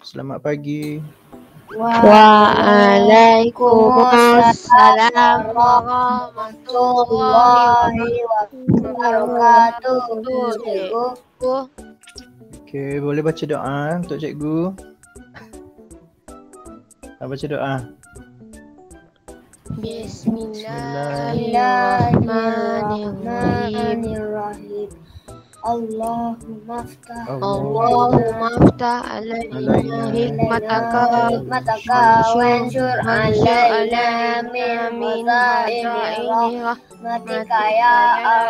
Selamat pagi. Waalaikumsalam warahmatullahi wabarakatuh. Cikgu. Okey, boleh baca doa untuk cikgu? Baca doa. Bismillahirrahmanirrahim. Allahumma aftah alaina hikmataka wansur alaina min hazaini rahmatika ya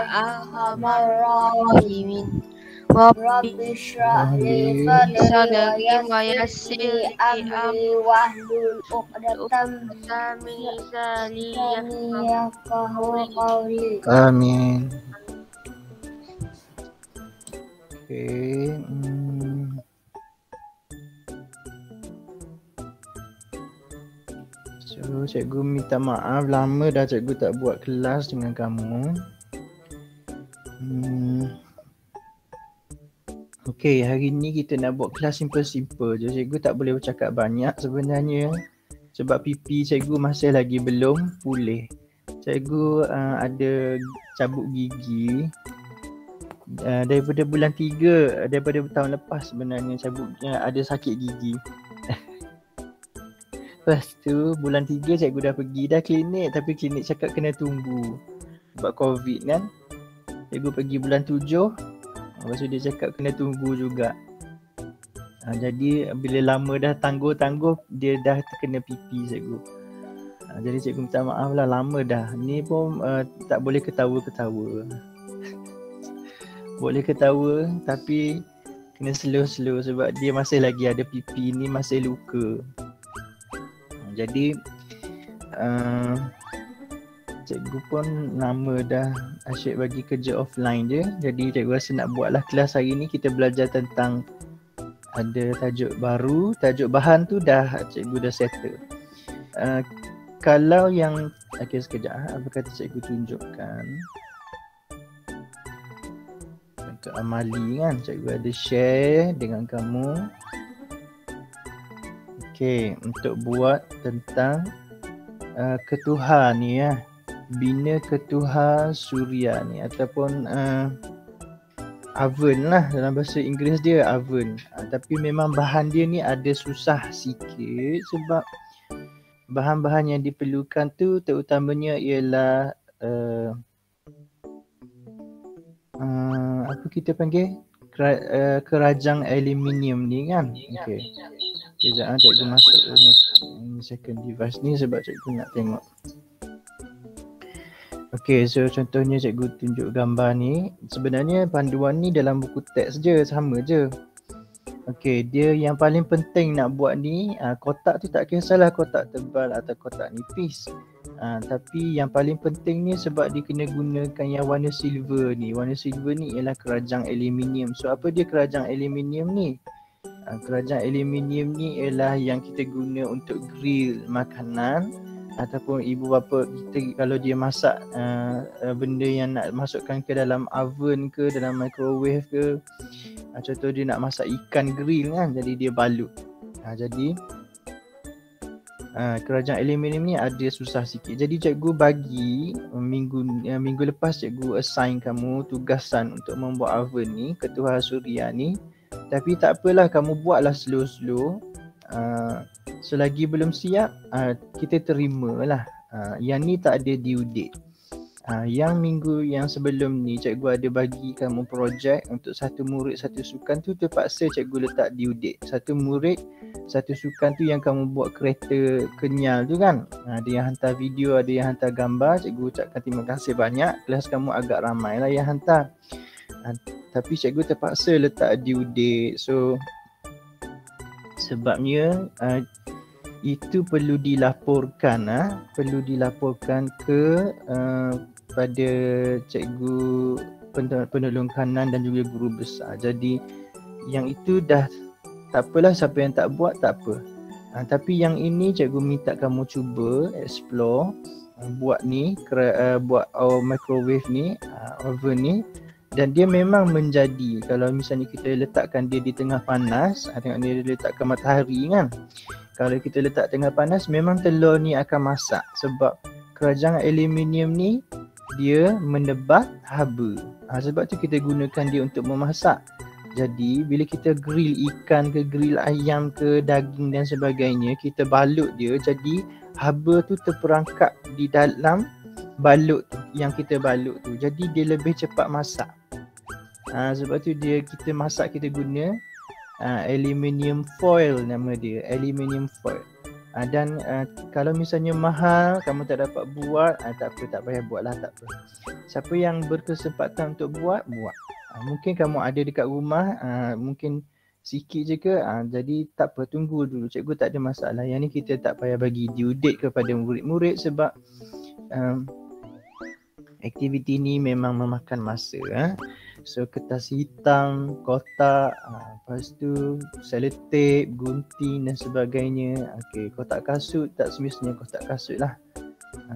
arhamar rahimin. Rabbi shrah li sadri wa yassir li amri wahlul 'uqdatam min lisani yafqahu qawli. Amin. Okey. So, cikgu minta maaf lama dah cikgu tak buat kelas dengan kamu. Okey, hari ni kita nak buat kelas simple-simple je. Cikgu tak boleh bercakap banyak sebenarnya sebab pipi cikgu masih lagi belum pulih. Cikgu ada cabut gigi daripada bulan 3, daripada tahun lepas sebenarnya cabutnya ada sakit gigi. Lepas tu bulan 3 cikgu dah pergi dah klinik, tapi klinik cakap kena tunggu sebab COVID kan. Cikgu pergi bulan 7, lepas tu dia cakap kena tunggu juga. Jadi bila lama dah tangguh-tangguh dia dah terkena pipi cikgu. Jadi cikgu minta maaf lah, lama dah. Ni pun tak boleh ketawa-ketawa. Boleh ketawa tapi kena slow-slow sebab dia masih lagi ada pipi ni, masih luka. Jadi cikgu pun lama dah asyik bagi kerja offline je. Jadi cikgu rasa nak buatlah kelas hari ni. Kita belajar tentang ada tajuk baru. Tajuk bahan tu dah cikgu dah settle. Kalau yang sekejap apa kata cikgu tunjukkan untuk amali kan, cikgu ada share dengan kamu. Okey, untuk buat tentang ketuha ni ya. Bina ketuha suria ni ataupun oven lah dalam bahasa Inggeris dia, oven. Tapi memang bahan dia ni ada susah sikit sebab bahan-bahan yang diperlukan tu terutamanya ialah apa kita panggil kerajang aluminium ni kan. Okey. Sekejap cikgu masuk second device ni sebab cikgu nak tengok. Okey, so contohnya cikgu tunjuk gambar ni. Sebenarnya panduan ni dalam buku teks je, sama je. Okey, dia yang paling penting nak buat ni, kotak tu tak kisahlah kotak tebal atau kotak nipis. Tapi yang paling penting ni sebab dia kena gunakan yang warna silver ni. Warna silver ni ialah kerajang aluminium. So apa dia kerajang aluminium ni? Kerajang aluminium ni ialah yang kita guna untuk grill makanan ataupun ibu bapa kita kalau dia masak benda yang nak masukkan ke dalam oven ke dalam microwave ke. Contoh dia nak masak ikan grill kan, jadi dia balut. Jadi kerajang aluminium ni ada susah sikit. Jadi cikgu bagi minggu lepas cikgu assign kamu tugasan untuk membuat oven ni, ketuha suria ni. Tapi tak apalah, kamu buatlah slow-slow. Selagi belum siap, kita terimalah. Yang ni tak ada due date. Yang minggu yang sebelum ni cikgu ada bagi kamu projek untuk satu murid satu sukan tu, terpaksa cikgu letak due date. Satu murid satu sukan tu yang kamu buat kereta kenyal tu kan. Ada yang hantar video, ada yang hantar gambar. Cikgu ucapkan terima kasih banyak. Kelas kamu agak ramai lah yang hantar. Tapi cikgu terpaksa letak due date. So sebabnya itu perlu dilaporkan ke pada cikgu penolong kanan dan juga guru besar. Jadi yang itu dah tak apalah, siapa yang tak buat tak apa. Tapi yang ini cikgu minta kamu cuba explore buat ni, buat microwave ni, oven ni Dan dia memang menjadi, kalau misalnya kita letakkan dia di tengah panas, tengok dia letakkan matahari kan. Kalau kita letak tengah panas, memang telur ni akan masak sebab kerajang aluminium ni dia menebat haba. Sebab tu kita gunakan dia untuk memasak. Jadi bila kita grill ikan ke, grill ayam ke, daging dan sebagainya, kita balut dia, jadi haba tu terperangkap di dalam balut tu, yang kita balut tu. Jadi dia lebih cepat masak. Sebab tu kita masak, kita guna aluminium foil, nama dia, aluminium foil. Dan kalau misalnya mahal, kamu tak dapat buat, tak apa, tak payah buat lah, tak apa. Siapa yang berkesempatan untuk buat. Mungkin kamu ada dekat rumah, mungkin sikit je ke, jadi tak apa, tunggu dulu, cikgu tak ada masalah. Yang ni kita tak payah bagi due date kepada murid-murid sebab aktiviti ni memang memakan masa. So kertas hitam, kotak, lepas tu selotip, gunting dan sebagainya. Okey, kotak kasut tak semestinya kotak kasut lah.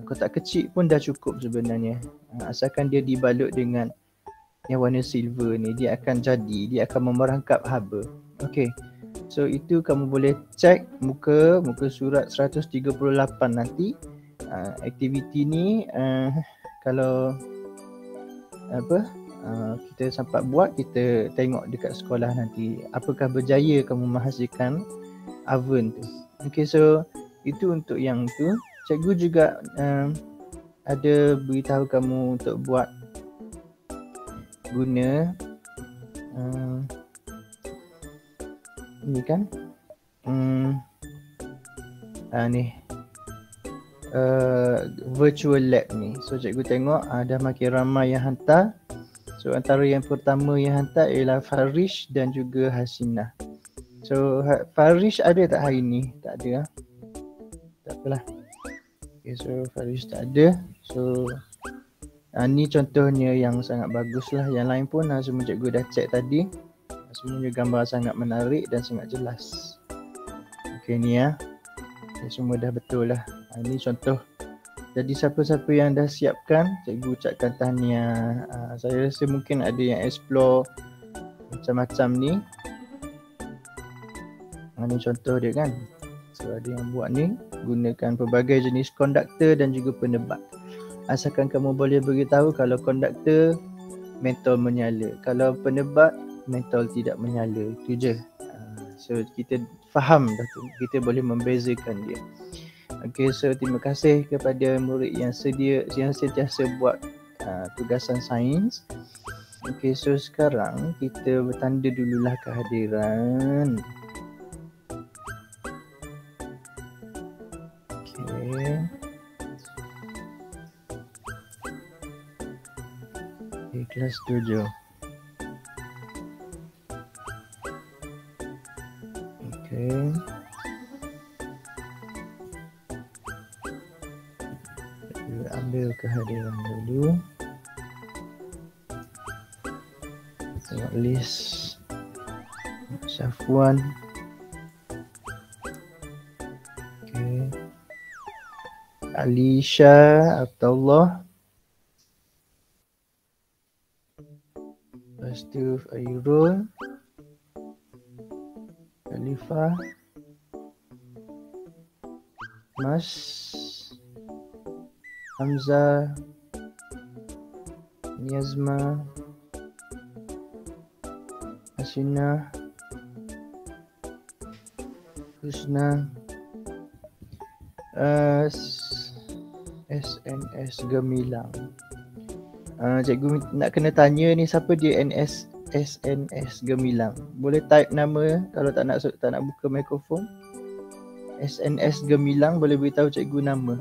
Kotak kecil pun dah cukup sebenarnya. Asalkan dia dibalut dengan yang warna silver ni, dia akan memerangkap haba. Okey. So itu kamu boleh cek muka surat 138 nanti. Aktiviti ni kalau kita sempat buat, kita tengok dekat sekolah nanti apakah berjaya kamu menghasilkan oven tu. Okay, so itu untuk yang tu. Cikgu juga ada beritahu kamu untuk buat guna ni kan, ni virtual lab ni. So cikgu tengok dah makin ramai yang hantar. So antara yang pertama yang hantar ialah Farish dan juga Hasinah. So Farish ada tak hari ni? Tak ada lah. Tak apalah. Okay, so Farish tak ada. So ni contohnya yang sangat bagus lah. Yang lain pun semua cikgu dah check tadi. Semuanya gambar sangat menarik dan sangat jelas. Okay, ni okay, semua dah betul lah. Ini contoh. Jadi siapa-siapa yang dah siapkan, cikgu ucapkan tahniah. Saya rasa mungkin ada yang explore macam-macam ni. Ini contoh dia kan. So ada yang buat ni, gunakan pelbagai jenis konduktor dan juga penebat. Asalkan kamu boleh beritahu kalau konduktor, mentol menyala. Kalau penebat, mentol tidak menyala. Itu je. So kita faham dah tu. Kita boleh membezakan dia. Okay, so terima kasih kepada murid yang sentiasa buat tugasan sains. Okay, so sekarang kita bertanda dululah kehadiran. Okay. Okay, kelas 7. Okay. Ambil kehadiran dulu. Tengok list. Syafwan. Okay. Alisha Abdullah. Lepas tu Airul. Khalifah. Mas. Hamzah, Niyazma, Hasinah, Husna, SNS Gemilang. Cikgu nak kena tanya ni siapa dia SNS Gemilang. Boleh type nama kalau tak nak buka mikrofon. SNS Gemilang, boleh beritahu cikgu nama.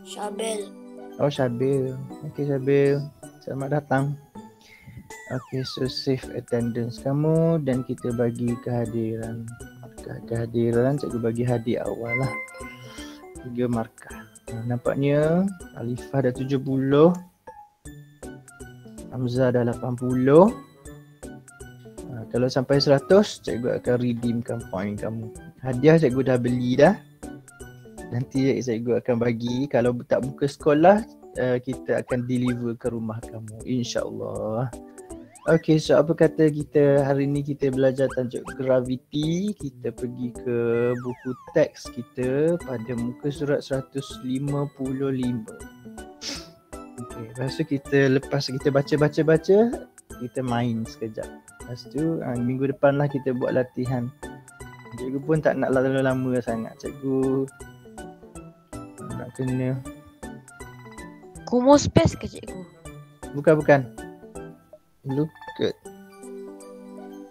Syabil. Oh, Syabil. Okay, Syabil. Selamat datang. Okay, so save attendance kamu dan kita bagi kehadiran. Kehadiran cikgu bagi hadiah awal lah. 3 markah. Nampaknya Alifah dah 70. Hamzah dah 80. Kalau sampai 100, cikgu akan redeemkan point kamu. Hadiah cikgu dah beli dah. Nanti cikgu akan bagi. Kalau tak buka sekolah, kita akan deliver ke rumah kamu, insya-Allah. Okay, so apa kata kita hari ni kita belajar tajuk gravity. Kita pergi ke buku teks kita pada muka surat 155. Okay, lepas tu lepas kita baca, kita main sekejap. Lepas tu minggu depan lah kita buat latihan. Cikgu pun tak nak terlalu lama sangat. Cikgu nak kena Kumo space ke cikgu? Bukan.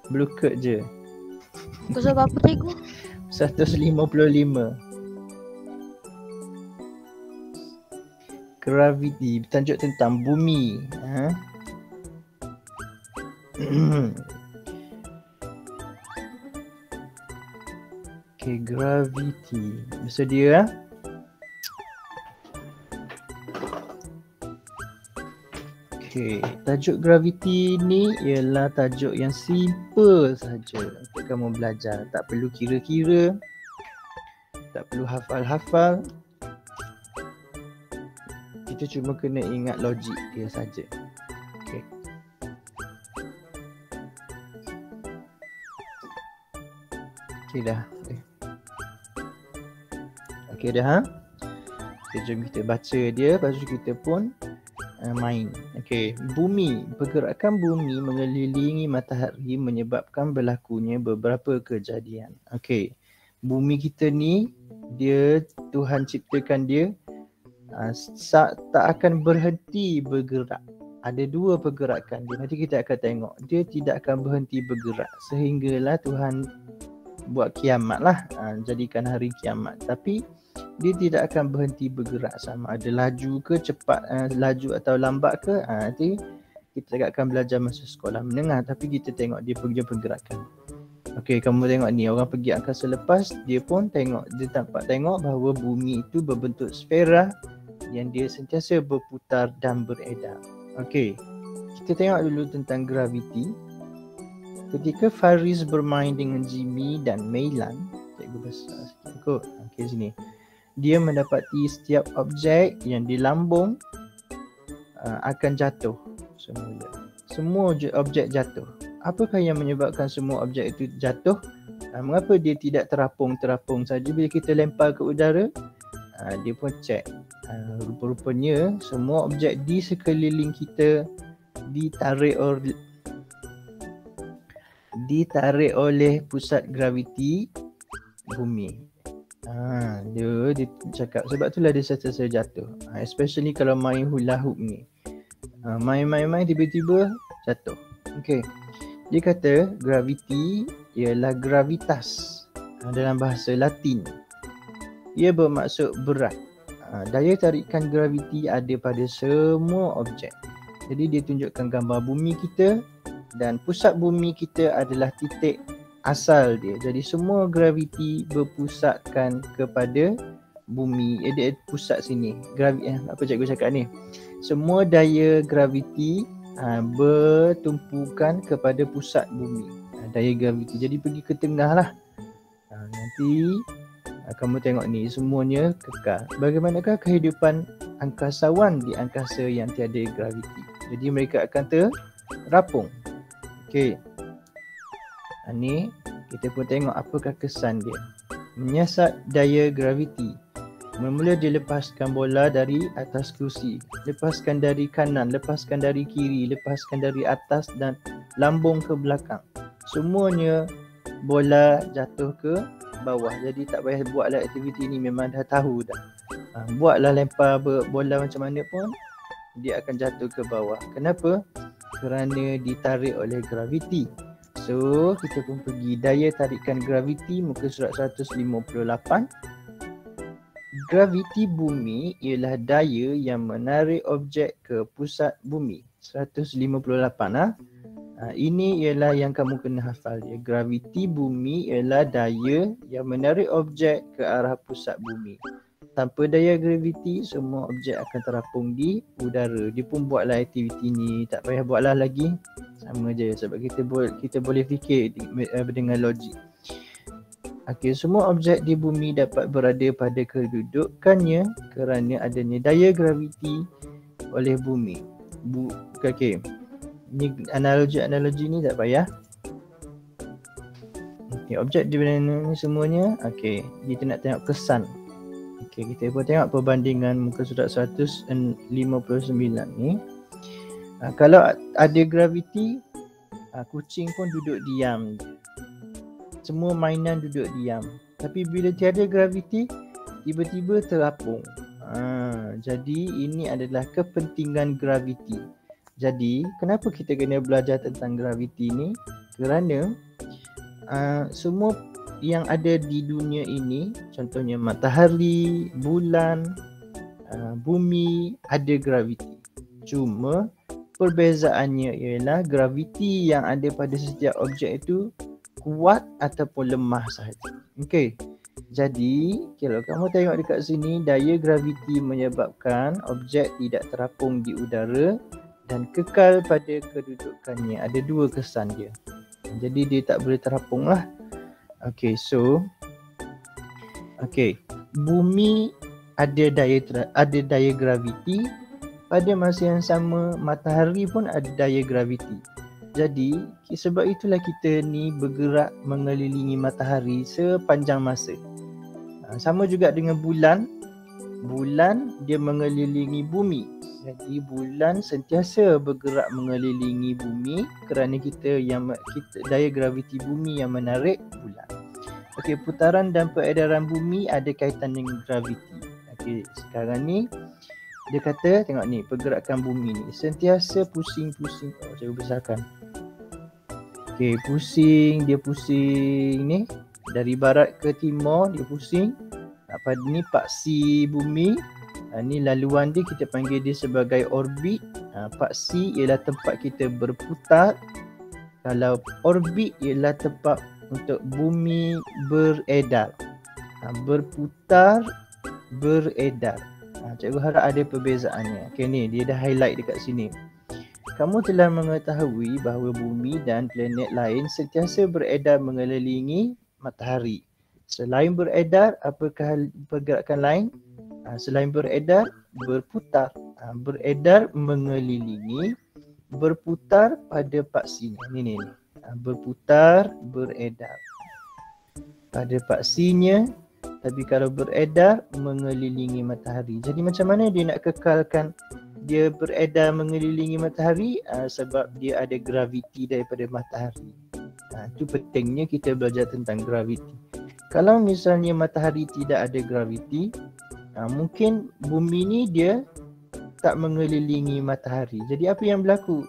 Blue card je. Pasal apa cikgu? 155. Gravity, tajuk tentang bumi. Okay, gravity. Bersedia? Okay, tajuk gravity ni ialah tajuk yang simple saja untuk kamu belajar. Tak perlu kira-kira, tak perlu hafal-hafal. Kita cuma kena ingat logik dia saja. Okay. Okay dah. Okay dah. Okay, jom kita baca dia, lepas tu kita pun main. Okey, bumi. Pergerakan bumi mengelilingi matahari menyebabkan berlakunya beberapa kejadian. Okey. Bumi kita ni Tuhan ciptakan dia tak akan berhenti bergerak. Ada dua pergerakan dia. Nanti kita akan tengok. Dia tidak akan berhenti bergerak sehinggalah Tuhan buat kiamat lah. Jadikan hari kiamat. Tapi dia tidak akan berhenti bergerak, sama ada laju ke cepat, laju atau lambat ke, nanti kita akan belajar masa sekolah menengah. Tapi kita tengok dia pergerakan. Okey, kamu tengok ni, orang pergi angkasa lepas, dia pun tengok bahawa bumi itu berbentuk sfera yang dia sentiasa berputar dan beredar. Okey, kita tengok dulu tentang gravity. Ketika Faris bermain dengan Jimmy dan Meilan, cikgu besar sikit kot. Okey, sini. Dia mendapati setiap objek yang dilambung akan jatuh semula. Semua objek jatuh. Apakah yang menyebabkan semua objek itu jatuh? Mengapa dia tidak terapung saja bila kita lempar ke udara? Dia pun cek. Rupa-rupanya semua objek di sekeliling kita ditarik oleh pusat graviti bumi. Dia cakap sebab itulah dia sentiasa jatuh. Especially kalau main hula hoop ni. Main tiba-tiba jatuh. Okey. Dia kata gravity ialah gravitas dalam bahasa Latin. Ia bermaksud berat. Daya tarikan graviti ada pada semua objek. Jadi dia tunjukkan gambar bumi kita dan pusat bumi kita adalah titik asal dia. Jadi semua graviti berpusatkan kepada bumi. Dia pusat sini. Apa cikgu cakap ni? Semua daya graviti bertumpukan kepada pusat bumi. Daya graviti. Jadi pergi ke tengah lah. Nanti kamu tengok ni, semuanya kekal. Bagaimanakah kehidupan angkasawan di angkasa yang tiada graviti? Jadi mereka akan terapung. Okey. Ni kita pun tengok apakah kesan dia. Menyiasat daya graviti. Mula-mula dia lepaskan bola dari atas kerusi, lepaskan dari kanan, lepaskan dari kiri, lepaskan dari atas dan lambung ke belakang. Semuanya bola jatuh ke bawah. Jadi tak payah buatlah aktiviti ni, memang dah tahu dah. Buatlah lempar bola macam mana pun, dia akan jatuh ke bawah. Kenapa? Kerana ditarik oleh graviti. So, kita pun pergi daya tarikan graviti muka surat 158. Graviti bumi ialah daya yang menarik objek ke pusat bumi. 158 ini ialah yang kamu kena hafal dia. Graviti bumi ialah daya yang menarik objek ke arah pusat bumi. Tanpa daya graviti, semua objek akan terapung di udara. Dia pun buatlah aktiviti ni, tak payah buatlah lagi. Sama je sebab kita boleh fikir dengan logik. Okey, semua objek di bumi dapat berada pada kedudukannya kerana adanya daya graviti oleh bumi. Okey. Ni analogi ni tak payah. Okey, objek di mana ni semuanya. Okey, kita nak tengok kesan. Okey, kita pun tengok perbandingan muka surat 159 ni. Kalau ada graviti, kucing pun duduk diam. Semua mainan duduk diam. Tapi bila tiada graviti, tiba-tiba terapung. Jadi ini adalah kepentingan graviti. Jadi kenapa kita kena belajar tentang graviti ni? Kerana semua yang ada di dunia ini, contohnya matahari, bulan, bumi, ada graviti. Cuma perbezaannya ialah graviti yang ada pada setiap objek itu kuat ataupun lemah sahaja. Okey. Jadi, kalau kamu tengok dekat sini, daya graviti menyebabkan objek tidak terapung di udara dan kekal pada kedudukannya. Ada dua kesan dia. Jadi dia tak boleh terapung lah. Okey, so bumi ada daya graviti. Pada masa yang sama, matahari pun ada daya graviti. Jadi sebab itulah kita ni bergerak mengelilingi matahari sepanjang masa. Sama juga dengan bulan. Bulan dia mengelilingi bumi. Jadi bulan sentiasa bergerak mengelilingi bumi kerana kita daya graviti bumi yang menarik bulan. Okey, putaran dan peredaran bumi ada kaitan dengan graviti. Okey, sekarang ni dia kata, tengok ni, pergerakan bumi ni sentiasa pusing-pusing. Saya besarkan. Okey, dia pusing ni dari barat ke timur, dia pusing. Pada ni paksi bumi. Ni laluan dia, kita panggil dia sebagai orbit. Paksi ialah tempat kita berputar. Kalau orbit ialah tempat untuk bumi beredar. Berputar, beredar. Cikgu harap ada perbezaannya. Okey, ni dia dah highlight dekat sini. Kamu telah mengetahui bahawa bumi dan planet lain sentiasa beredar mengelilingi matahari. Selain beredar, apakah pergerakan lain? Selain beredar, berputar. Beredar mengelilingi, berputar pada paksinya. Ni. Berputar, beredar pada paksinya. Tapi kalau beredar, mengelilingi matahari. Jadi macam mana dia nak kekalkan dia beredar mengelilingi matahari? Sebab dia ada graviti daripada matahari. Itu pentingnya kita belajar tentang graviti. Kalau misalnya matahari tidak ada graviti, mungkin bumi ni dia tak mengelilingi matahari. Jadi apa yang berlaku?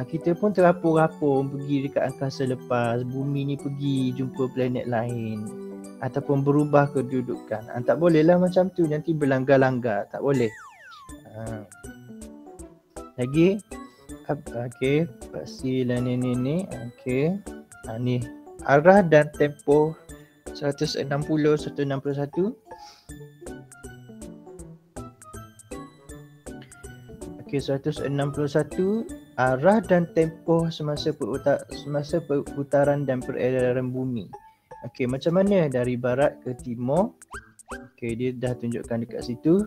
Kita pun terapung-rapung pergi dekat angkasa lepas. Bumi ni pergi jumpa planet lain. Ataupun berubah kedudukan. Tak bolehlah macam tu, nanti berlanggar-langgar. Tak boleh. Lagi. Okey, pastilah ni. Okey. Ni arah dan tempoh 160 161. Okey, 161 arah dan tempoh semasa perputaran dan peredaran bumi. Okey, macam mana dari barat ke timur? Okey, dia dah tunjukkan dekat situ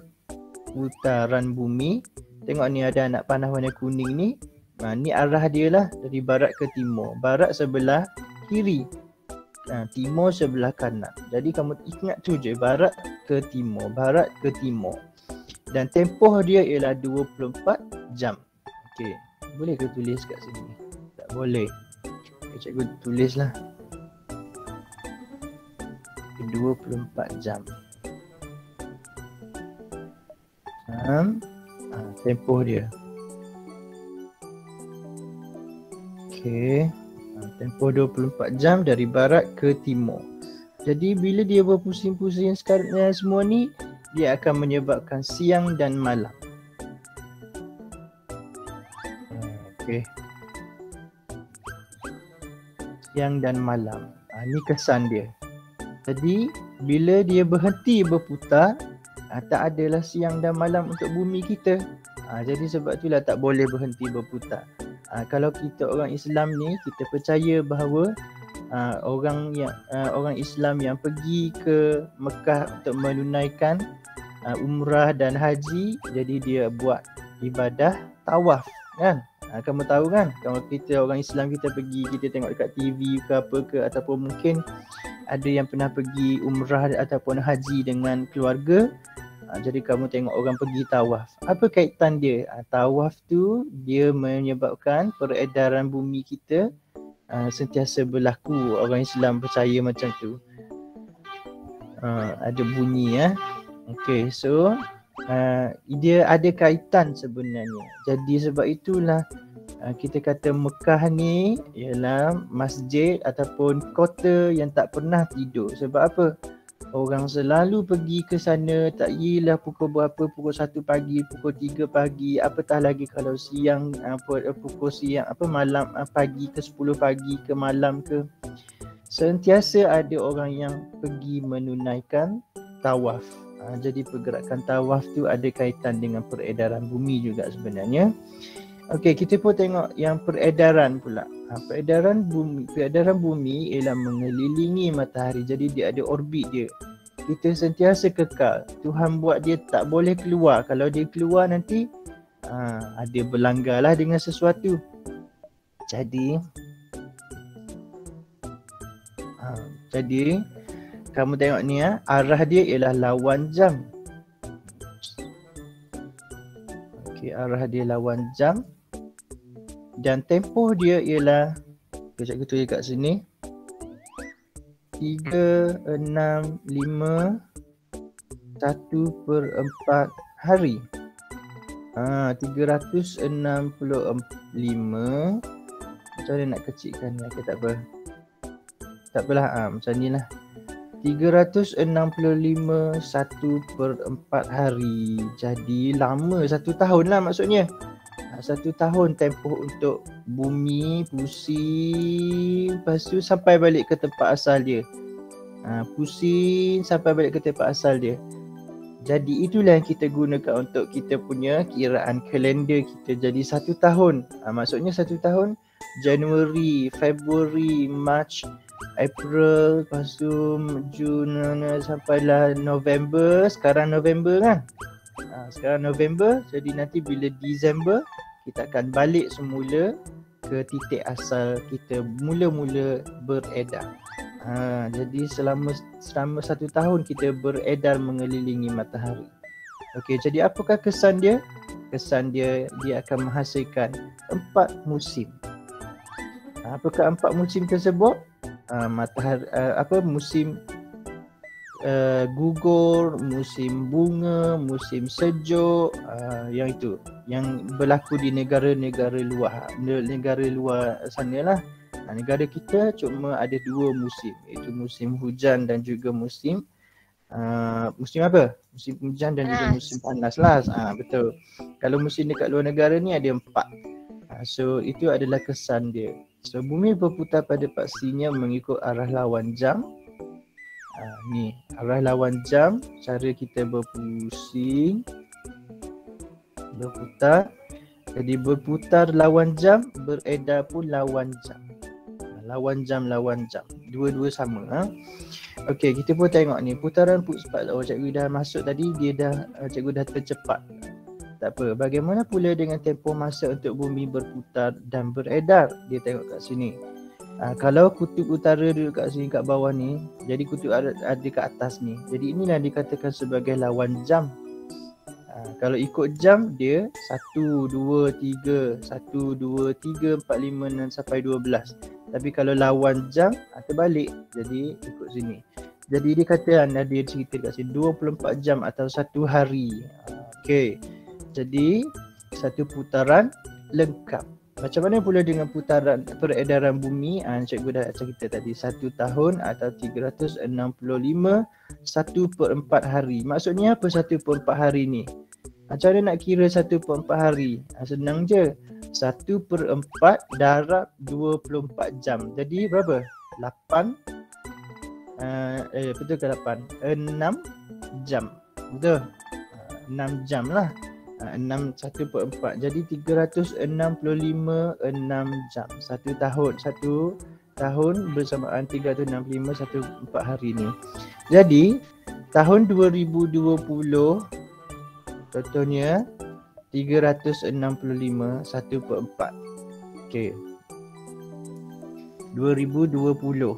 putaran bumi. Tengok ni ada anak panah warna kuning ni. Ni arah dia lah, dari barat ke timur. Barat sebelah kiri, timur sebelah kanan. Jadi kamu ingat tu je, barat ke timur, barat ke timur. Dan tempoh dia ialah 24 jam. Okey, boleh ke tulis kat sini? Tak boleh. Okay, cikgu tulislah. 24 jam. Tempoh dia. Okey. Tempoh 24 jam dari barat ke timur. Jadi bila dia berpusing-pusing sekarang semua ni, dia akan menyebabkan siang dan malam. Okey. Siang dan malam. Ni kesan dia. Jadi bila dia berhenti berputar, tak adalah siang dan malam untuk bumi kita. Jadi sebab itulah tak boleh berhenti berputar. Kalau kita orang Islam ni, kita percaya bahawa orang Islam yang pergi ke Mekah untuk menunaikan umrah dan haji, jadi dia buat ibadah tawaf kan. Kamu tahu kan, kalau kita orang Islam kita pergi, kita tengok dekat TV ke apa ke, ataupun mungkin ada yang pernah pergi umrah ataupun haji dengan keluarga. Jadi kamu tengok orang pergi tawaf. Apa kaitan dia? Tawaf tu dia menyebabkan peredaran bumi kita sentiasa berlaku. Orang Islam percaya macam tu. Ada bunyi ya. Okay, so dia ada kaitan sebenarnya. Jadi sebab itulah kita kata Mekah ni ialah masjid ataupun kota yang tak pernah tidur. Sebab apa? Orang selalu pergi ke sana, tak kira pukul berapa, pukul 1 pagi, pukul 3 pagi, apatah lagi kalau siang, pukul siang, malam, pagi ke 10 pagi ke malam ke. Sentiasa ada orang yang pergi menunaikan tawaf. Jadi pergerakan tawaf tu ada kaitan dengan peredaran bumi juga sebenarnya. Okey, kita pun tengok yang peredaran pula. Peredaran bumi ialah mengelilingi matahari. Jadi dia ada orbit dia. Kita sentiasa kekal. Tuhan buat dia tak boleh keluar. Kalau dia keluar nanti ada berlanggarlah dengan sesuatu. Jadi kamu tengok ni arah dia ialah lawan jam. Okey, arah dia lawan jam. Dan tempoh dia ialah, kejap kita tulis kat sini, 365 1/4 hari. 365. Macam mana nak kecilkan ni? Okay, tak apa. Tak apalah, macam ni lah. 365 1/4 hari. Jadi lama, 1 tahun lah maksudnya. 1 tahun tempoh untuk bumi pusing, lepas tu sampai balik ke tempat asal dia. Pusing sampai balik ke tempat asal dia. Jadi itulah yang kita gunakan untuk kita punya kiraan kalender kita. Jadi 1 tahun. Maksudnya 1 tahun, Januari, Februari, Mac, April, lepas tu Jun sampailah November. Sekarang November kan? Sekarang November, jadi nanti bila Disember kita akan balik semula ke titik asal kita mula-mula beredar. Jadi selama 1 tahun kita beredar mengelilingi matahari. Okey, jadi apakah kesan dia? Kesan dia akan menghasilkan 4 musim. Apakah 4 musim tersebut? Matahari, musim gugur, musim bunga, musim sejuk, yang itu yang berlaku di negara-negara luar sana lah. Negara kita cuma ada 2 musim, iaitu musim hujan dan juga musim musim apa? Musim hujan dan juga musim panas lah. Betul. Kalau musim dekat luar negara ni ada 4. So itu adalah kesan dia. So bumi berputar pada pastinya mengikut arah lawan jam. Ni arah lawan jam, cara kita berpusing, berputar. Jadi berputar lawan jam, beredar pun lawan jam. Lawan jam. Dua-dua sama. Okey, kita pun tengok ni putaran cepat. Cikgu dah masuk tadi, cikgu dah tercepat. Tak apa. Bagaimana pula dengan tempoh masa untuk bumi berputar dan beredar? Dia tengok kat sini. Kalau kutub utara duduk kat sini kat bawah ni, jadi kutub ada kat atas ni. Jadi inilah dikatakan sebagai lawan jam. Kalau ikut jam dia 1, 2, 3, 1, 2, 3, 4, 5 dan sampai 12. Tapi kalau lawan jam terbalik. Jadi ikut sini. Jadi dia kata dia cerita kat sini 24 jam atau 1 hari. Okey. Jadi satu putaran lengkap. Macam mana pula dengan putaran peredaran bumi? Cikgu dah cerita tadi 1 tahun atau 365 1/4 hari. Maksudnya apa 1/4 hari ni? Macam mana nak kira 1/4 hari? Senang je. 1/4 darab 24 jam. Jadi berapa? 8 betul ke 8? 6 jam. Betul? 6 jam lah. 6 1/4. Jadi 365 6 jam. 1 tahun bersamaan 365 1/4 hari ni. Jadi tahun 2020 contohnya 365 1/4. Okey. 2020.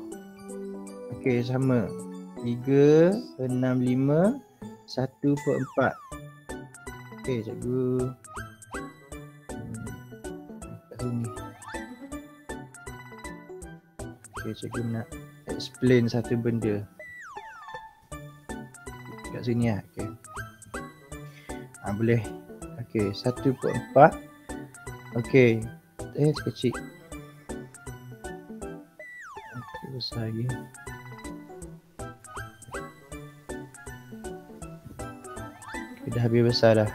Okey, sama. 365 1/4. Okey, cikgu. Kat sini. Okey, cikgu nak explain satu benda. Kat sini lah. Okey. Boleh. Okey, 1/4. Okey. Kecil. Okey, besar lagi. Okay, dah habis besar dah.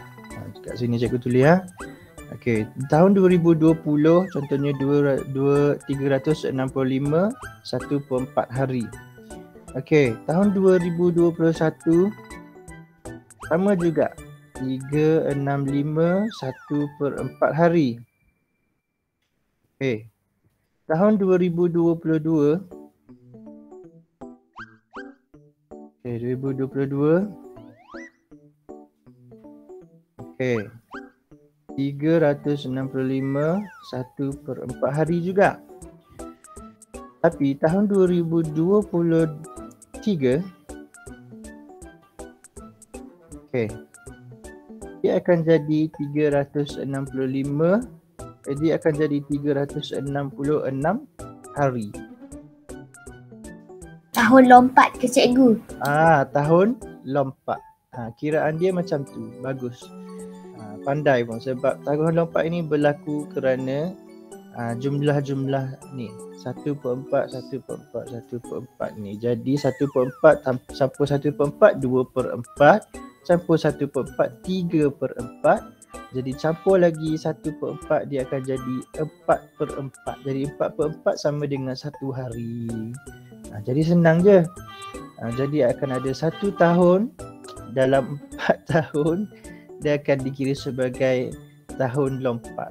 Kat sini cikgu tulis ya. Okey, tahun 2020 contohnya 365 1/4 hari. Okey, tahun 2021 sama juga 365 1/4 hari. Okey. Tahun 2022 okey, 2022 okey. 365 1/4 hari juga. Tapi tahun 2023 okey. Dia akan jadi 365 dia akan jadi 366 hari. Tahun lompat ke cikgu? Tahun lompat. Kiraan dia macam tu. Bagus. Pandai pun sebab tahun lompat ini berlaku kerana jumlah-jumlah ni 1/4 ni. Jadi 1/4 campur 1/4 2/4 campur 1/4 3/4. Jadi campur lagi 1/4 dia akan jadi 4/4. Jadi 4/4 sama dengan 1 hari. Jadi senang je. Jadi akan ada 1 tahun dalam 4 tahun dia akan dikira sebagai tahun lompat.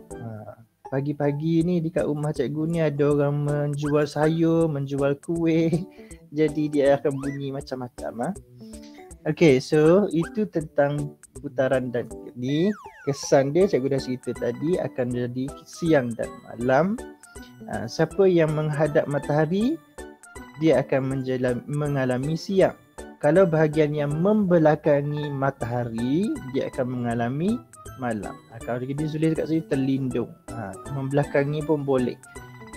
Pagi-pagi ni dekat rumah cikgu ni ada orang menjual sayur, menjual kuih. Jadi dia akan bunyi macam-macam. Okay, so itu tentang putaran dan ni kesan dia cikgu dah cerita tadi akan jadi siang dan malam. Siapa yang menghadap matahari dia akan mengalami siang. Kalau bahagian yang membelakangi matahari dia akan mengalami malam. Kalau dia tulis kat sini terlindung. Membelakangi pun boleh.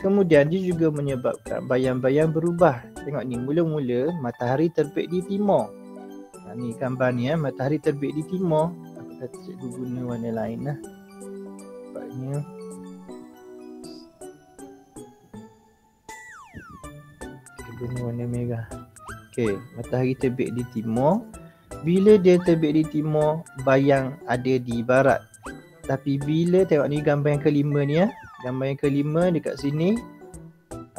Kemudian dia juga menyebabkan bayang-bayang berubah. Tengok ni, mula-mula matahari terbit di timur. Ni gambar ni matahari terbit di timur. Aku kata cikgu guna warna lain lah. Nampaknya guna warna merah. Okey, matahari terbit di timur. Bila dia terbit di timur, bayang ada di barat. Tapi bila tengok ni gambar yang kelima ni gambar yang kelima dekat sini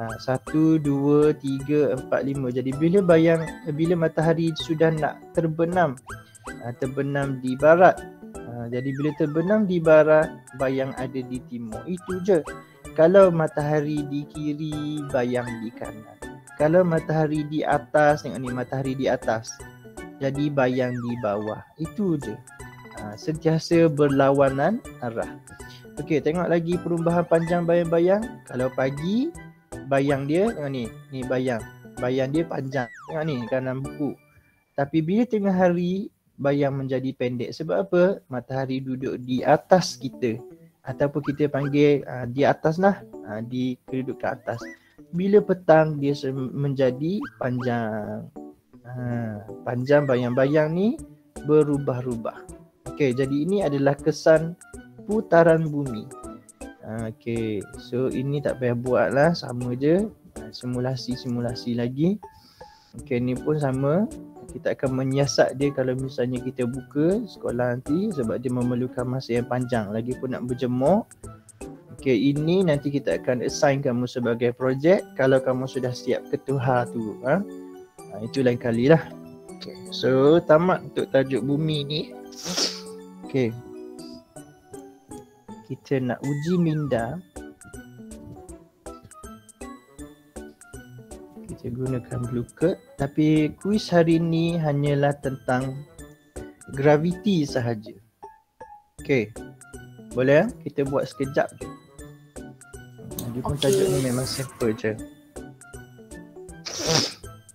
1, 2, 3, 4, 5. Jadi bila matahari sudah nak terbenam di barat. Jadi bila terbenam di barat, bayang ada di timur. Itu je. Kalau matahari di kiri, bayang di kanan. Kalau matahari di atas, tengok ni matahari di atas. Jadi bayang di bawah. Itu je. Sentiasa berlawanan arah. Okey, tengok lagi perubahan panjang bayang-bayang. Kalau pagi, bayang dia tengok ni bayang. Bayang dia panjang. Tengok ni kanan buku. Tapi bila tengah hari, bayang menjadi pendek. Sebab apa? Matahari duduk di atas kita. Ataupun kita panggil di atas lah. Di kedudukan atas. Bila petang dia menjadi panjang. Panjang bayang-bayang ni berubah-ubah. Okey, jadi ini adalah kesan putaran bumi. Okey, so ini tak payah buat lah, sama je. Simulasi lagi. Okey, ni pun sama. Kita akan menyiasat dia kalau misalnya kita buka sekolah nanti sebab dia memerlukan masa yang panjang. Lagipun nak berjemur. Okey, ini nanti kita akan assign kamu sebagai projek kalau kamu sudah siap ketuhar tu. Itu lain kali lah. Okay. So tamat untuk tajuk bumi ni. Okay. Kita nak uji minda. Kita gunakan blue card. Tapi kuis hari ni hanyalah tentang graviti sahaja. Okay. Boleh? Kita buat sekejap je. Dia pun Okey. tajuk ni memang simple je.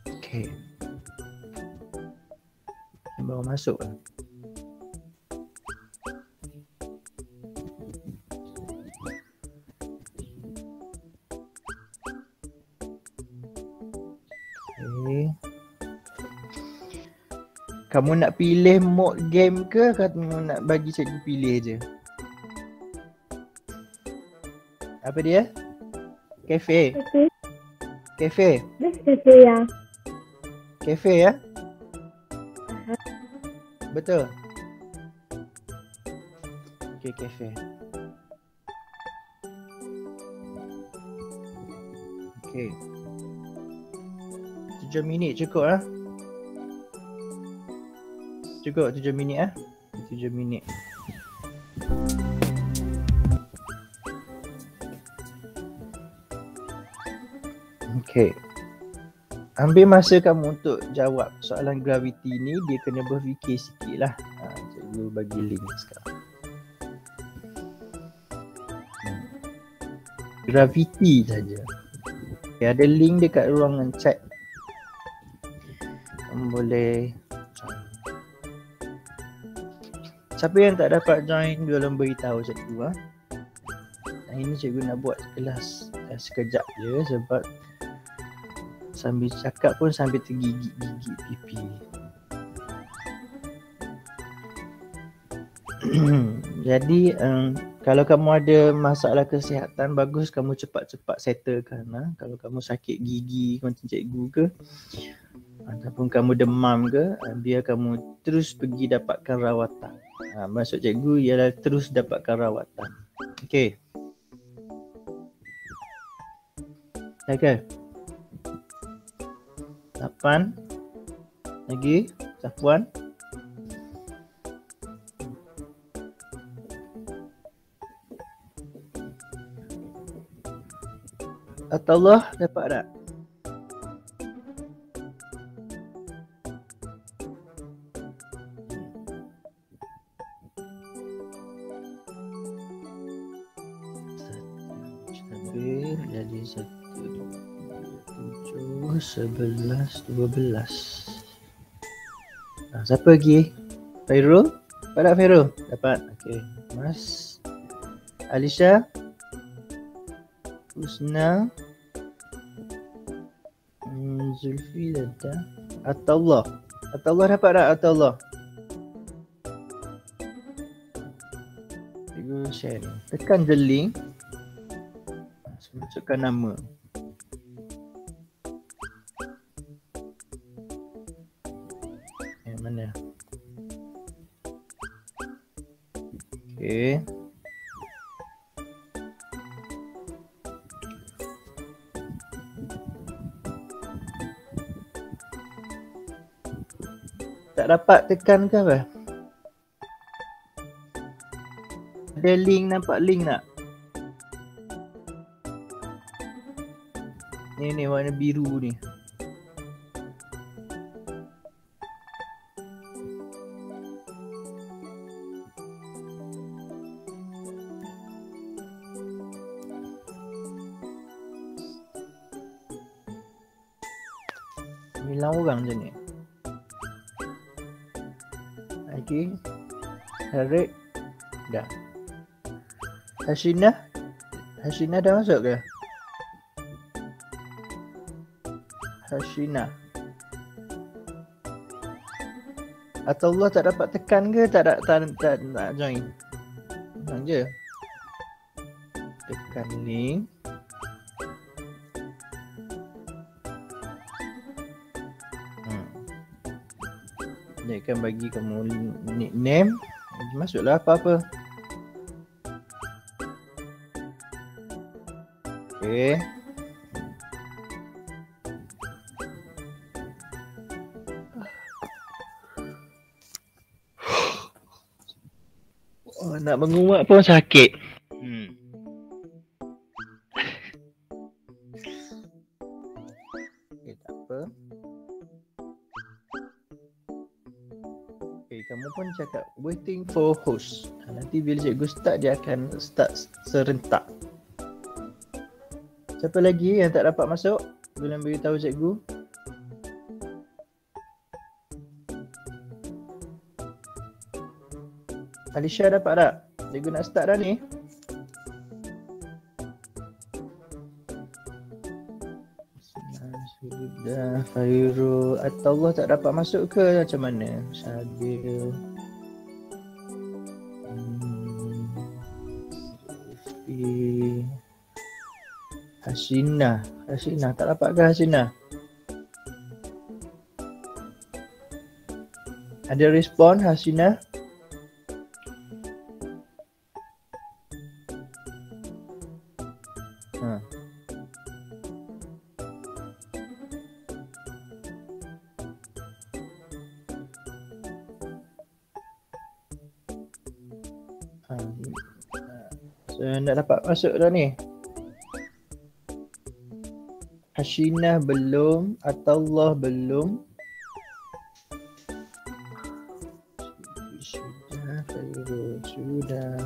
Okay. Baru masuk lah. Okay. Kamu nak pilih mode game ke kamu nak bagi cikgu pilih je? Apa dia? Cafe. Okey. Cafe. Best cafe ya. Cafe ya? Betul. Okay, cafe. Okay. 7 minit cukup lah. Cukup 7 minit ah. 7 minit. Okay. Ambil masa kamu untuk jawab soalan graviti ni, dia kena berfikir sikit lah. Cikgu bagi link sekarang. Graviti saja. Okay, ada link dekat ruangan chat. Kamu boleh join. Siapa yang tak dapat join, tolong beritahu cikgu. Hari ni cikgu nak buat kelas sekejap je sebab sambil cakap pun sambil tergigit-gigit pipi. Jadi kalau kamu ada masalah kesihatan, bagus kamu cepat-cepat settlekan. Kalau kamu sakit gigi macam cikgu ke, ataupun kamu demam ke, biar kamu terus pergi dapatkan rawatan. Maksud cikgu ialah terus dapatkan rawatan. Okey. Okay. 8 lagi Safwan. Atullah dapat tak? Habis jadi 1, 11, 12. Siapa lagi? Fairul? Dapat tak Fairul? Dapat. Okey. Mas Alisha, Husna, Zulfi dah. Atullah. Atullah dapat tak Atullah? Cikgu share ni. Tekan the link. Masukkan nama. Mana? Okey. Tak dapat tekan ke apa? Ada link, nampak link tak? Ni warna biru ni. Hilang orang je ni. Lagi. Harik. Dah. Hashina. Hashina dah masuk ke? Hashina. Atullah tak dapat tekan ke? Tak join. Tenang je. Tekan link. Dia akan bagi kamu nickname. Masuklah apa-apa. Okay. Oh, nak menguap pun sakit. Okay, tak apa. Okay, kamu pun cakap waiting for host. Nanti bila cikgu start, dia akan start serentak. Siapa lagi yang tak dapat masuk? Boleh beritahu cikgu. Alisha dapat tak? Cikgu nak start dah ni. Sudah. Khairul Atullah tak dapat masuk ke macam mana? Sabil. Hasina tak dapat ke Hasina? Ada respon Hasina? Nak dapat masuk dah ni. Hasina belum, Atullah belum. Sudah, Khairul sudah.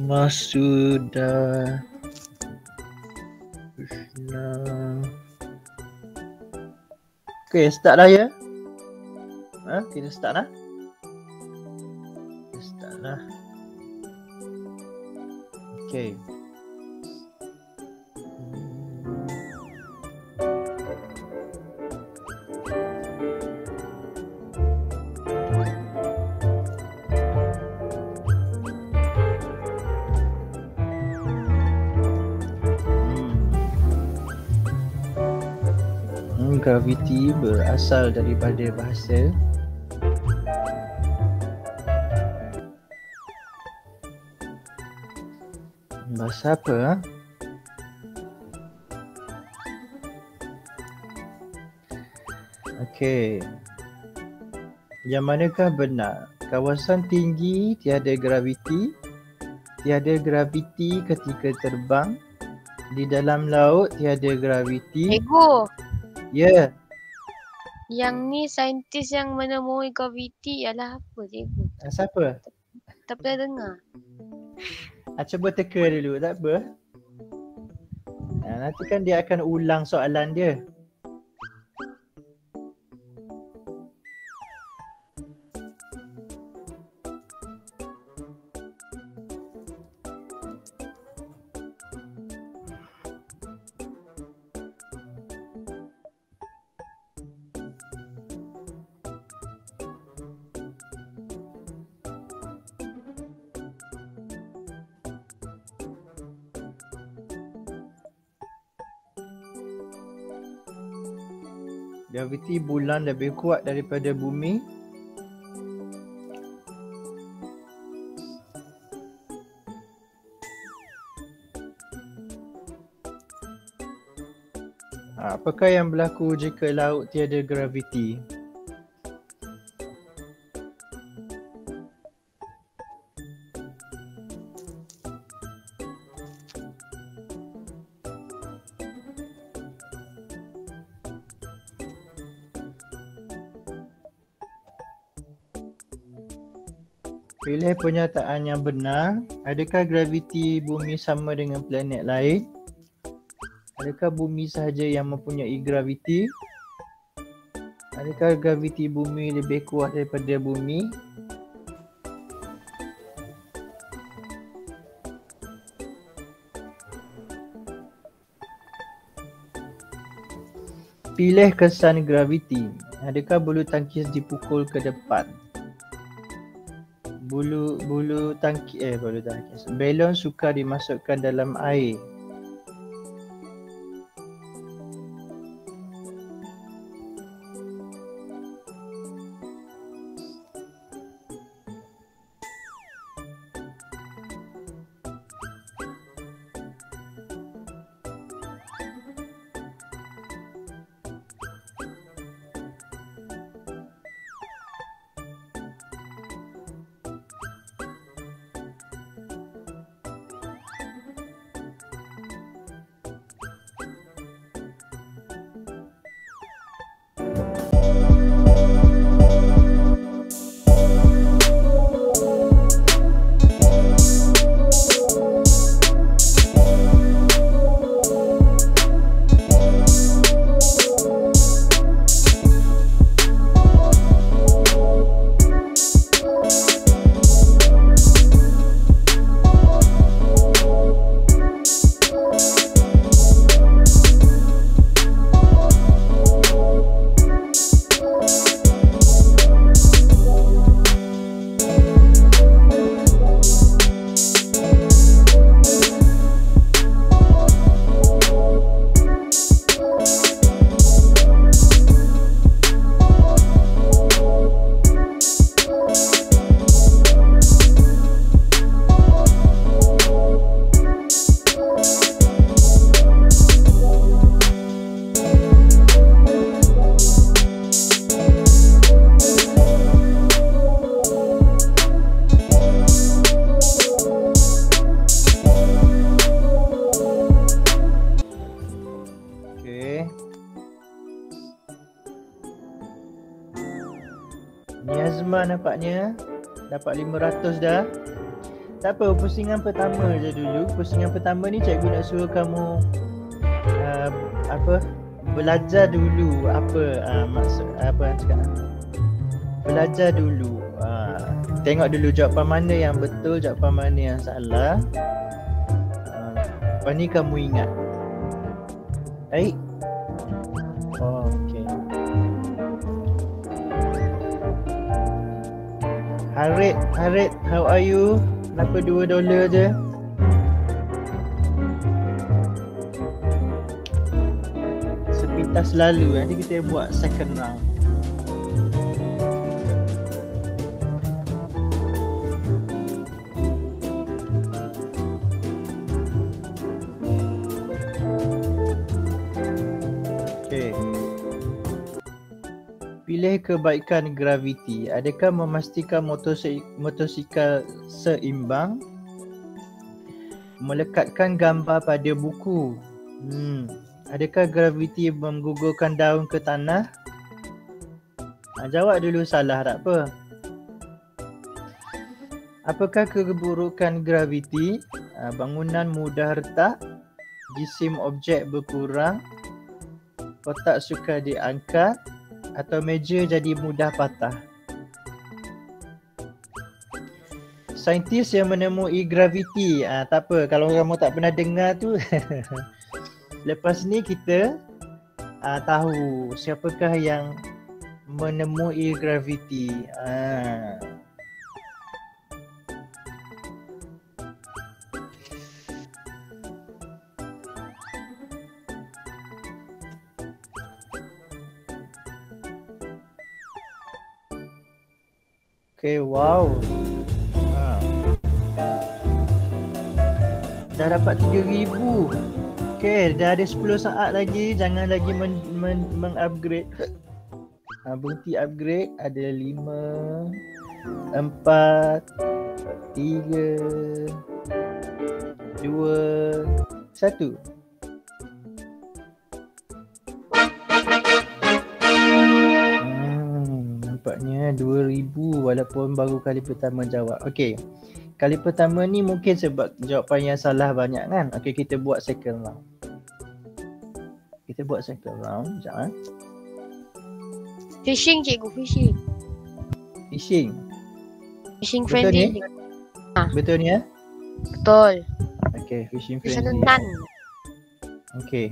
Masudah. Okay, start dah ya. Kita start dah. Okay. Graviti berasal daripada bahasa apa? Okey. Yang manakah benar? Kawasan tinggi tiada graviti, tiada graviti ketika terbang, di dalam laut tiada graviti. Ego. Ya. Yang ni saintis yang menemui graviti ialah apa cikgu? Siapa? Tak pernah dengar. Cuba teka dulu, tak apa. Nanti kan dia akan ulang soalan dia. Graviti bulan lebih kuat daripada bumi. Apakah yang berlaku jika laut tiada graviti? Pilih pernyataan yang benar. Adakah graviti bumi sama dengan planet lain? Adakah bumi sahaja yang mempunyai graviti? Adakah graviti bumi lebih kuat daripada bumi? Pilih kesan graviti. Adakah bulu tangkis dipukul ke depan? Bulu tangkis. Belon sukar dimasukkan dalam air. nampaknya. Dapat 500 dah. Tak apa, pusingan pertama je dulu. Pusingan pertama ni cikgu nak suruh kamu belajar dulu maksud apa cakap. Belajar dulu. Tengok dulu jawapan mana yang betul, jawapan mana yang salah. Lepas ni kamu ingat. Baik. Okay. Harit, how are you? Kenapa $2 je? Sepintas lalu, nanti kita buat second round. Okay. Pilih kebaikan graviti. Adakah memastikan motosikal seimbang? Melekatkan gambar pada buku. Adakah graviti menggugurkan daun ke tanah? Jawab dulu salah tak apa. Apakah keburukan graviti? Bangunan mudah retak, jisim objek berkurang, kotak sukar diangkat, atau meja jadi mudah patah. Saintis yang menemui graviti. Tak apa, kalau kamu tak pernah dengar tu lepas ni kita tahu siapakah yang menemui graviti. Okay, wow. Dah dapat 3,000. Okay, dah ada 10 saat lagi. Jangan lagi meng-upgrade. Berhenti upgrade. Ada 5, 4, 3, 2, 1. Nampaknya 2,000 walaupun baru kali pertama jawab. Okey. Kali pertama ni mungkin sebab jawapan yang salah banyak kan. Okey, kita buat second round. Sekejap. Fishing cikgu, fishing. Fishing. Fishing Betul friendly. ni? Betul ni ya? Betul. Okey, fishing Bisa friendly. rentan. Okey.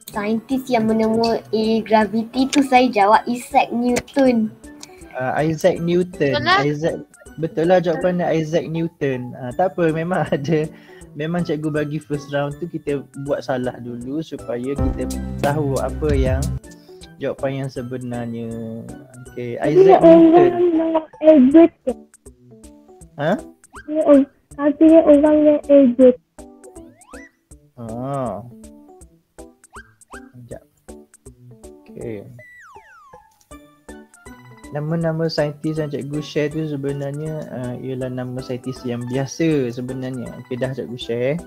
Saintis yang menemui graviti tu saya jawab Isaac Newton. Isaac Newton. Betul lah. Betul lah jawapan Isaac Newton. Tak apa, memang cikgu bagi first round tu kita buat salah dulu supaya kita tahu apa yang jawapan yang sebenarnya. Okey, Isaac Newton. Albert. Katanya orang yang Albert. Sekejap. Okey. Nama-nama saintis yang cikgu share tu sebenarnya ialah nama saintis yang biasa sebenarnya. Okey, dah cikgu share.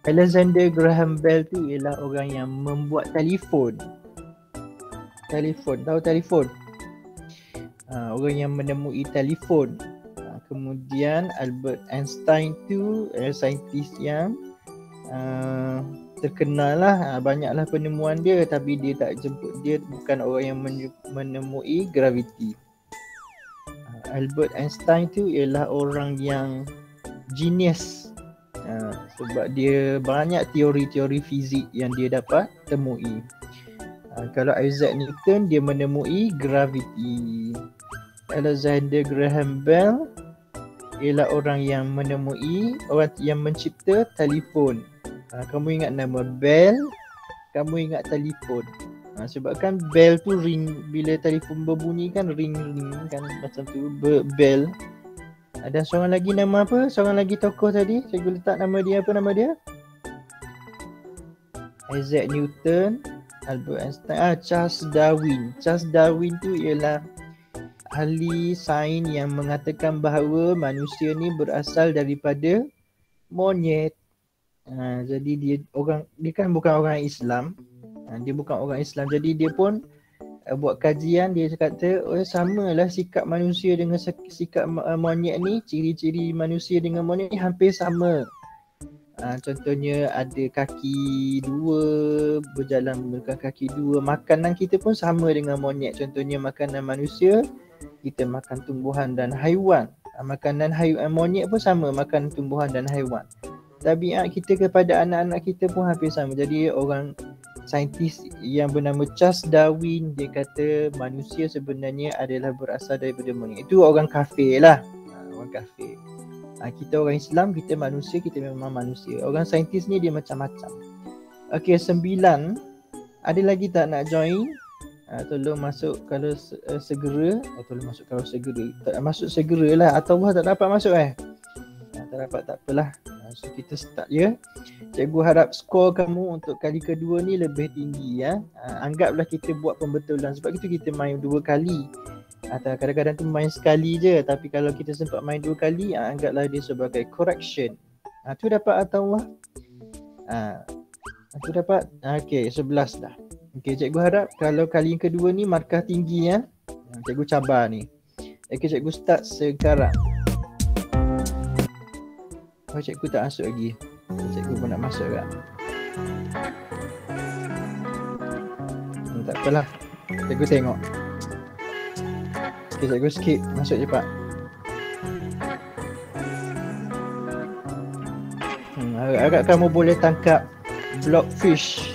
Alexander Graham Bell tu ialah orang yang membuat telefon. Tahu telefon? Orang yang menemui telefon. Kemudian Albert Einstein tu saintis yang terkenal lah, banyaklah penemuan dia, tapi dia bukan orang yang menemui graviti. Albert Einstein tu ialah orang yang genius sebab dia banyak teori-teori fizik yang dia dapat temui. Kalau Isaac Newton, dia menemui graviti. Alexander Graham Bell ialah orang yang mencipta telefon. Kamu ingat nama Bell, kamu ingat telefon. Sebab kan bell tu ring, bila telefon berbunyi kan ring kan macam tu, bell. Ada seorang lagi nama apa? Seorang lagi tokoh tadi, cikgu letak nama dia, apa nama dia? Isaac Newton, Albert Einstein, Charles Darwin. Charles Darwin tu ialah ahli sains yang mengatakan bahawa manusia ni berasal daripada monyet. Jadi dia kan bukan orang Islam. Dia bukan orang Islam. Jadi dia pun buat kajian, dia kata samalah sikap manusia dengan sikap monyet ni, ciri-ciri manusia dengan monyet ni hampir sama. Contohnya ada kaki dua, berjalan menggunakan kaki dua. Makanan kita pun sama dengan monyet. Contohnya makanan manusia, kita makan tumbuhan dan haiwan. Makanan monyet pun sama, makan tumbuhan dan haiwan. Tabiat kita kepada anak-anak kita pun hampir sama. Jadi orang saintis yang bernama Charles Darwin, dia kata manusia sebenarnya adalah berasal daripada monyet. Itu orang kafir lah. Orang kafir. Kita orang Islam, kita manusia, kita memang manusia. Orang saintis ni dia macam-macam. Okey, 9. Ada lagi tak nak join? Tolong masuk kalau segera. Tolong masuk kalau segera. Tak masuk segera lah. Atau tak dapat masuk tak dapat, tak apalah. So kita start ya. Cikgu harap skor kamu untuk kali kedua ni lebih tinggi ya. Anggaplah kita buat pembetulan. Sebab itu kita main 2 kali. Atau kadang-kadang tu main sekali je. Tapi kalau kita sempat main 2 kali, anggaplah dia sebagai correction. Tu dapat atau tu dapat. Okey, 11 dah. Okey, cikgu harap kalau kali yang kedua ni markah tinggi ya. Cikgu cabar ni. Okey, cikgu start sekarang. Cikgu tak masuk lagi. Cikgu pun nak masuk tak? Tak apalah. Cikgu tengok. Okay, cikgu skip. Masuk cepat. Harap kamu boleh tangkap blockfish.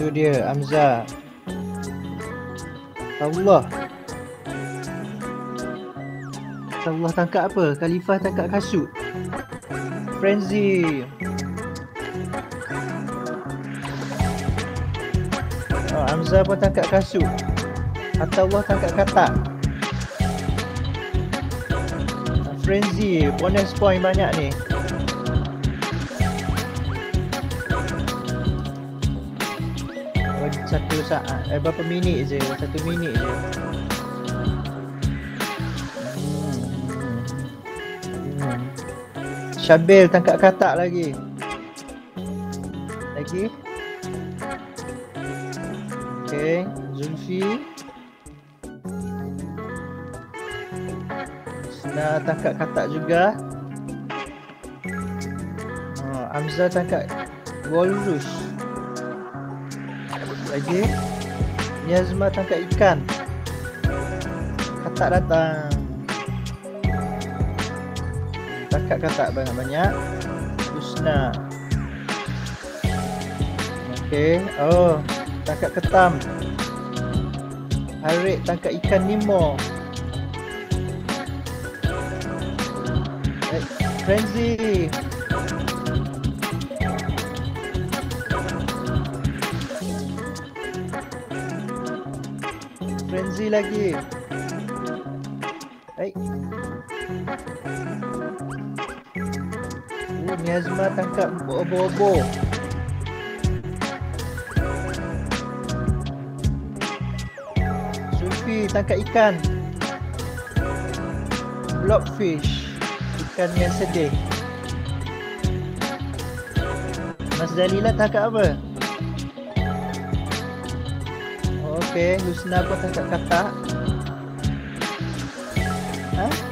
Itu dia Hamzah. Allah tangkap apa? Khalifah tangkap kasut. Frenzy. Hamzah pun tangkap kasut. Allah tangkap katak. Frenzy bonus point banyak ni. Satu saat, berapa minit je? 1 minit je. Syabil tangkap katak lagi. Okay, Zulfi. Sena tangkap katak juga. Hamzah tangkap walrus. Lagi Niazma tangkap ikan. Katak datang. Tangkap katak banyak-banyak. Husna. Okey. Tangkap ketam. Harik tangkap ikan Nemo. Frenzy. Frenzy lagi. Niazma tangkap obo-obo. Zulfi tangkap ikan. Blockfish. Ikan yang sedih. Mas Dalila tangkap apa? Okey, Husna pun tangkap katak.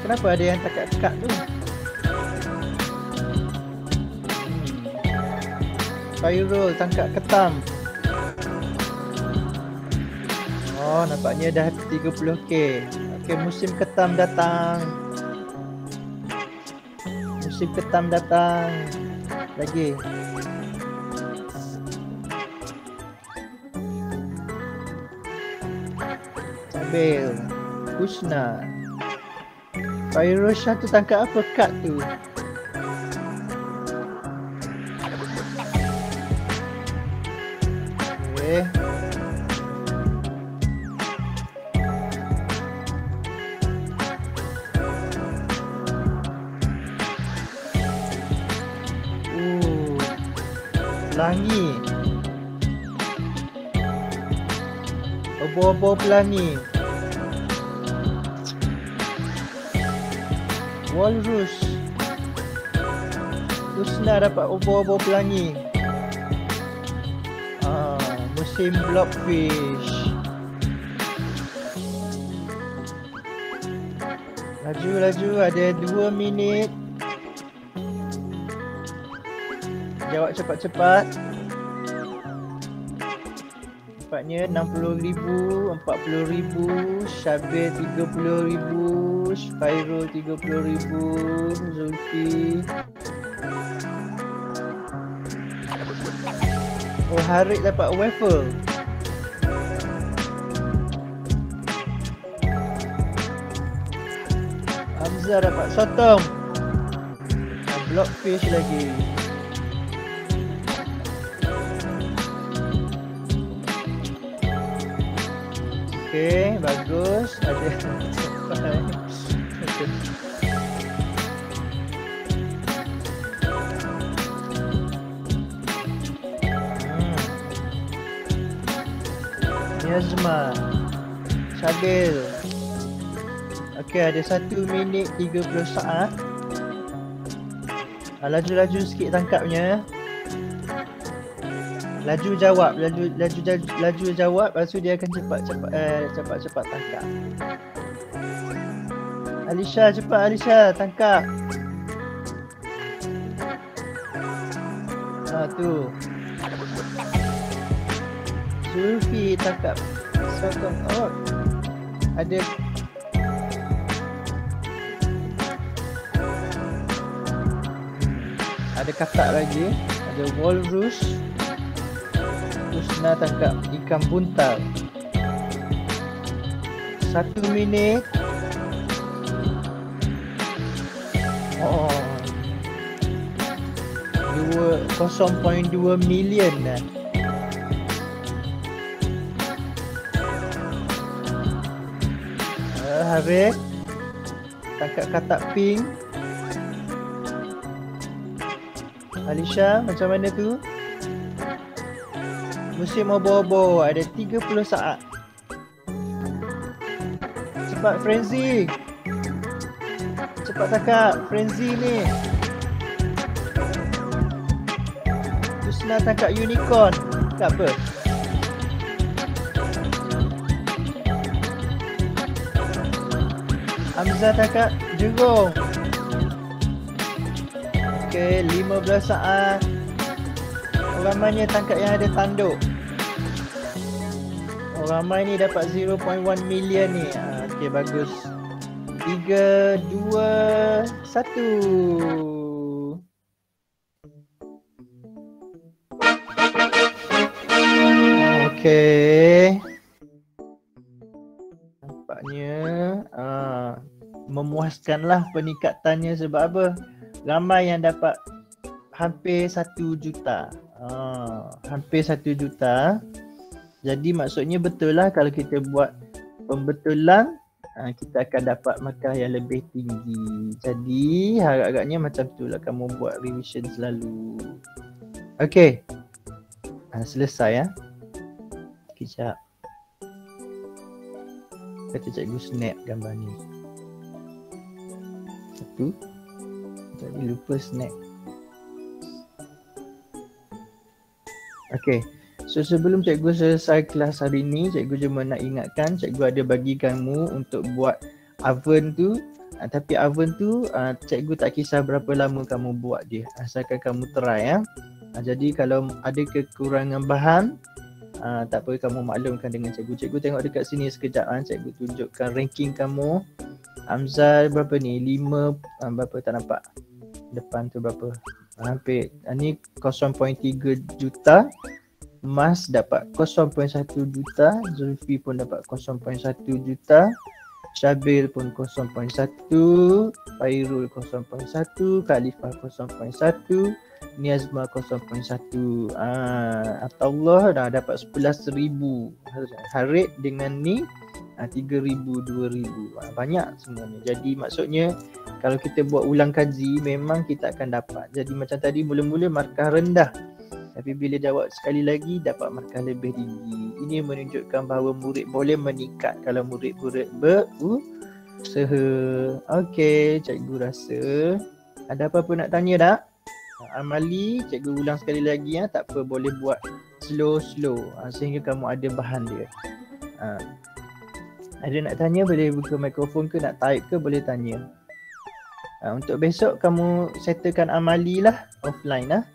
Kenapa ada yang tangkap kak tu? Fairul tangkap ketam. Nampaknya dah 30k. Okey, musim ketam datang. Lagi. Syakbil, Husna. Fairosha tu tangkap apa kad tu? Okay. Pelangi. Obor-obor pelangi. Walrus. Husna dapat obor-obor pelangi. Musim blobfish. Laju, ada 2 minit. Jawab cepat-cepat. Cepatnya 60,000, 40,000, Syabir 30,000, Fairul 30,000, Zulfi. Oh, Harik dapat waffle. Hamzah dapat sotong. Blockfish lagi. Okey, bagus. Ada Yazma, Syabir. Okey, ada 1 minit 30 saat. Laju-laju sikit tangkapnya. Laju jawab, laju jawab, lepas tu dia akan cepat-cepat tangkap. Alisha, cepat Alisha, tangkap. Tu. Zulfi tangkap sotong. Oh, ada katak lagi. Ada walrus. Husna tangkap ikan buntal. 1 minit. 0.2 million dah. Haris tangkap katak pink. Alisha, macam mana tu? Musim obor-obor, ada 30 saat. Cepat Frenzy. Cepat tangkap Frenzy ni. Husna tangkap unicorn. Tak apa. Hamzah tangkap jenggung. Okey, 15 saat. Ramainya tangkap yang ada tanduk. Ramai ni dapat 0.1 million ni. Okey, bagus. 3, 2, 1. Okey. Nampaknya memuaskanlah peningkatannya sebab apa? Ramai yang dapat hampir 1 juta. Hampir 1 juta. Jadi maksudnya betul lah kalau kita buat pembetulan, kita akan dapat markah yang lebih tinggi. Jadi harap-harapnya macam tu lah kamu buat revision selalu. Okey. Selesai ya. Kejap. Kata cikgu snap gambar ni. Satu. Tadi lupa snap. Okey. So sebelum cikgu selesai kelas hari ni, cikgu cuma nak ingatkan cikgu ada bagi kamu untuk buat oven tu. Tapi oven tu cikgu tak kisah berapa lama kamu buat dia, asalkan kamu try ya. Jadi kalau ada kekurangan bahan, tak apa, kamu maklumkan dengan cikgu. Cikgu tengok dekat sini sekejap. Cikgu tunjukkan ranking kamu. Hamzah berapa ni? 5, berapa tak nampak. Depan tu berapa? Hampir. Ni 0.3 juta. Mas dapat 0.1 juta, Zulfi pun dapat 0.1 juta, Syabil pun 0.1, Fairul 0.1, Khalifah 0.1, Niazma 0.1. Ataulah dah dapat 11,000. Harid dengan ni 3,000, 2,000. Banyak semuanya. Jadi maksudnya kalau kita buat ulang kaji memang kita akan dapat. Jadi macam tadi mula-mula markah rendah. Tapi bila jawab sekali lagi dapat markah lebih tinggi. Ini menunjukkan bahawa murid boleh meningkat kalau murid-murid berusaha. Okey, cikgu rasa ada apa-apa nak tanya tak? Amali, cikgu ulang sekali lagi ya. Tak apa, boleh buat slow-slow sehingga kamu ada bahan dia. Ada nak tanya boleh buka mikrofon ke, nak type ke boleh tanya. Untuk besok kamu settlekan amali lah offline lah.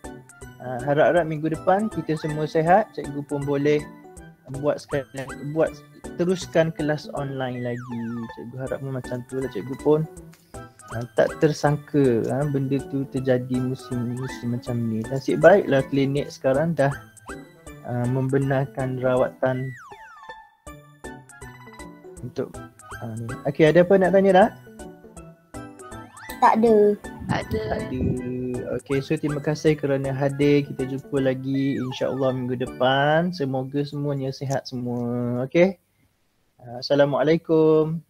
Harap-harap minggu depan kita semua sehat. Cikgu pun boleh buat teruskan kelas online lagi. Cikgu harap macam tu lah. Cikgu pun tak tersangka benda tu terjadi musim macam ni. Nasib baiklah klinik sekarang dah membenarkan rawatan untuk ni. Okey, ada apa nak tanya tak? Tak ada. Tak ada. Okey, so terima kasih kerana hadir. Kita jumpa lagi insya-Allah minggu depan. Semoga semuanya sihat semua. Okey. Assalamualaikum.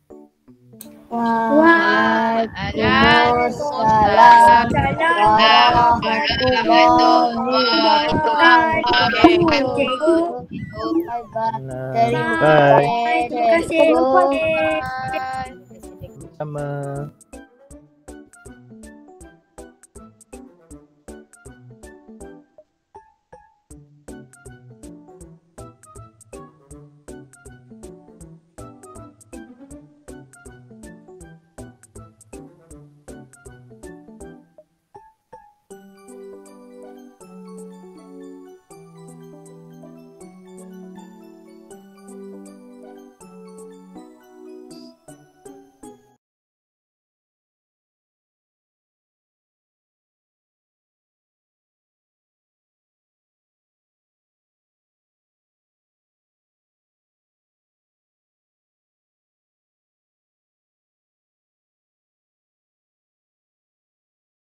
Waalaikumsalam warahmatullahi wabarakatuh. Terima kasih. Sama.